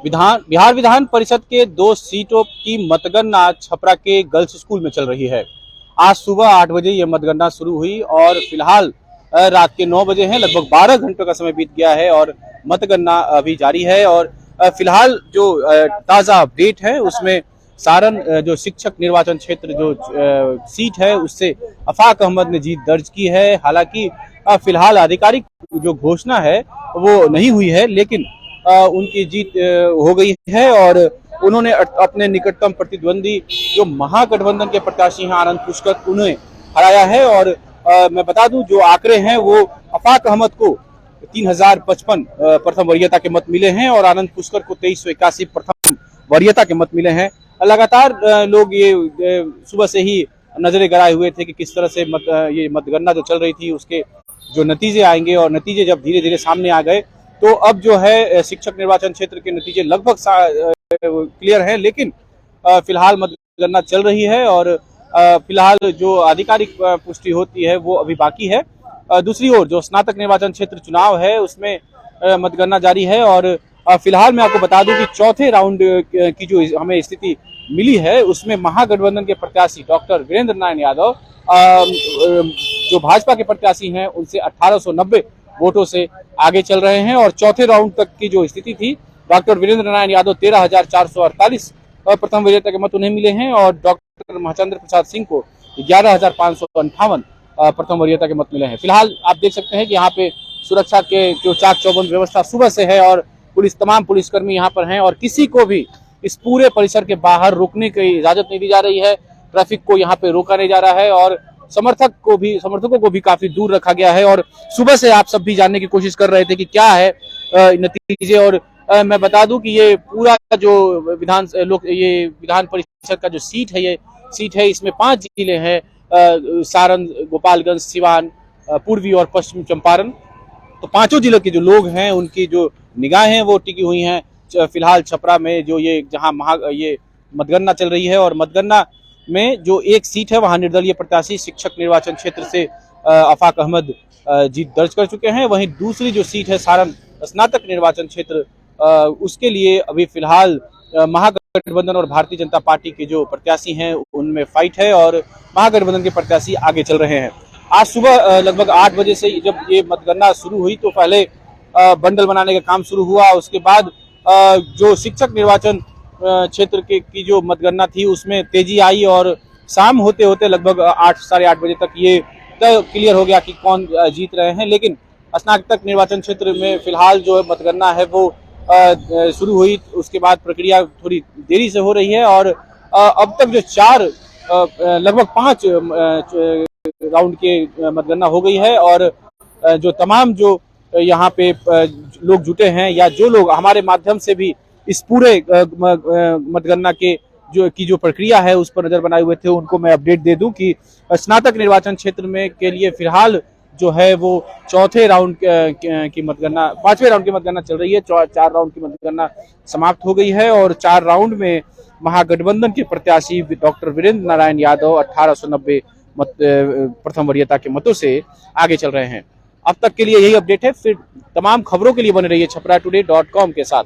बिहार विधान परिषद के 2 सीटों की मतगणना छपरा के गर्ल्स स्कूल में चल रही है। आज सुबह 8 बजे ये मतगणना शुरू हुई और फिलहाल रात के 9 बजे हैं। लगभग 12 घंटों का समय बीत गया है और मतगणना अभी जारी है। और फिलहाल जो ताज़ा अपडेट है उसमें सारण जो शिक्षक निर्वाचन क्षेत्र जो सीट है उससे अफाक अहमद ने जीत दर्ज की है। हालांकि फिलहाल आधिकारिक जो घोषणा है वो नहीं हुई है, लेकिन उनकी जीत हो गई है और उन्होंने अपने निकटतम प्रतिद्वंदी जो महागठबंधन के प्रत्याशी हैं आनंद पुष्कर, उन्हें हराया है। और मैं बता दूं जो आंकड़े हैं वो अफाक अहमद को 3055 प्रथम वरीयता के मत मिले हैं और आनंद पुष्कर को 2381 प्रथम वरीयता के मत मिले हैं। लगातार लोग ये सुबह से ही नजरें गड़ाए हुए थे कि किस तरह से ये मतगणना जो चल रही थी उसके जो नतीजे आएंगे, और नतीजे जब धीरे धीरे सामने आ गए तो अब जो है शिक्षक निर्वाचन क्षेत्र के नतीजे लगभग क्लियर हैं, लेकिन फिलहाल मतगणना चल रही है और फिलहाल जो आधिकारिक पुष्टि होती है वो अभी बाकी है। दूसरी ओर जो स्नातक निर्वाचन क्षेत्र चुनाव है उसमें मतगणना जारी है और फिलहाल मैं आपको बता दूं कि चौथे राउंड की जो हमें स्थिति मिली है उसमें महागठबंधन के प्रत्याशी डॉक्टर वीरेंद्र नारायण यादव जो भाजपा के प्रत्याशी हैं उनसे 1890 वोटों से आगे चल रहे हैं। और चौथे राउंड तक की जो स्थिति थी, डॉक्टर वीरेंद्र नारायण यादव 13,448 प्रथम वरीयता के मत उन्हें मिले हैं और डॉक्टर महचंद्र प्रसाद सिंह को 11,558 प्रथम वरीयता के मत मिले हैं। फिलहाल आप देख सकते हैं कि यहाँ पे सुरक्षा के जो चाक चौबंद व्यवस्था सुबह से है और तमाम पुलिसकर्मी यहाँ पर हैं और किसी को भी इस पूरे परिसर के बाहर रुकने की इजाजत नहीं दी जा रही है। ट्रैफिक को यहाँ पे रोका नहीं जा रहा है और समर्थकों को भी काफी दूर रखा गया है। और सुबह से आप सब भी जानने की कोशिश कर रहे थे कि क्या है नतीजे। और मैं बता दूं कि ये पूरा जो ये विधान परिषद का जो सीट है इसमें 5 जिले हैं, सारण, गोपालगंज, सिवान, पूर्वी और पश्चिम चंपारण। तो पांचों जिलों के जो लोग हैं उनकी जो निगाहें वो टिकी हुई हैं फिलहाल छपरा में जो ये जहां ये मतगणना चल रही है। और मतगणना में जो एक सीट है वहां निर्दलीय प्रत्याशी शिक्षक निर्वाचन क्षेत्र से अफाक अहमद जीत दर्ज कर चुके हैं। वहीं दूसरी जो सीट है सारण स्नातक निर्वाचन क्षेत्र, उसके लिए अभी फिलहाल महागठबंधन और भारतीय जनता पार्टी के जो प्रत्याशी हैं उनमें फाइट है और महागठबंधन के प्रत्याशी आगे चल रहे हैं। आज सुबह लगभग 8 बजे से जब ये मतगणना शुरू हुई तो पहले बंडल बनाने का काम शुरू हुआ। उसके बाद जो शिक्षक निर्वाचन क्षेत्र की जो मतगणना थी उसमें तेजी आई और शाम होते होते लगभग 8 साढ़े 8 बजे तक ये क्लियर हो गया कि कौन जीत रहे हैं। लेकिन स्नातक निर्वाचन क्षेत्र में फिलहाल जो मतगणना है वो शुरू हुई, उसके बाद प्रक्रिया थोड़ी देरी से हो रही है और अब तक जो लगभग 5 राउंड के मतगणना हो गई है। और जो तमाम जो यहाँ पे लोग जुटे हैं या जो लोग हमारे माध्यम से भी इस पूरे मतगणना के जो प्रक्रिया है उस पर नजर बनाए हुए थे, उनको मैं अपडेट दे दूं कि स्नातक निर्वाचन क्षेत्र में के लिए फिलहाल जो है वो चौथे राउंड की मतगणना 5वें राउंड की मतगणना चल रही है। 4 राउंड की मतगणना समाप्त हो गई है और 4 राउंड में महागठबंधन के प्रत्याशी डॉक्टर वीरेंद्र नारायण यादव 1890 प्रथम वरीयता के मतों से आगे चल रहे हैं। अब तक के लिए यही अपडेट है। फिर तमाम खबरों के लिए बने रहिए छपरा today.com के साथ।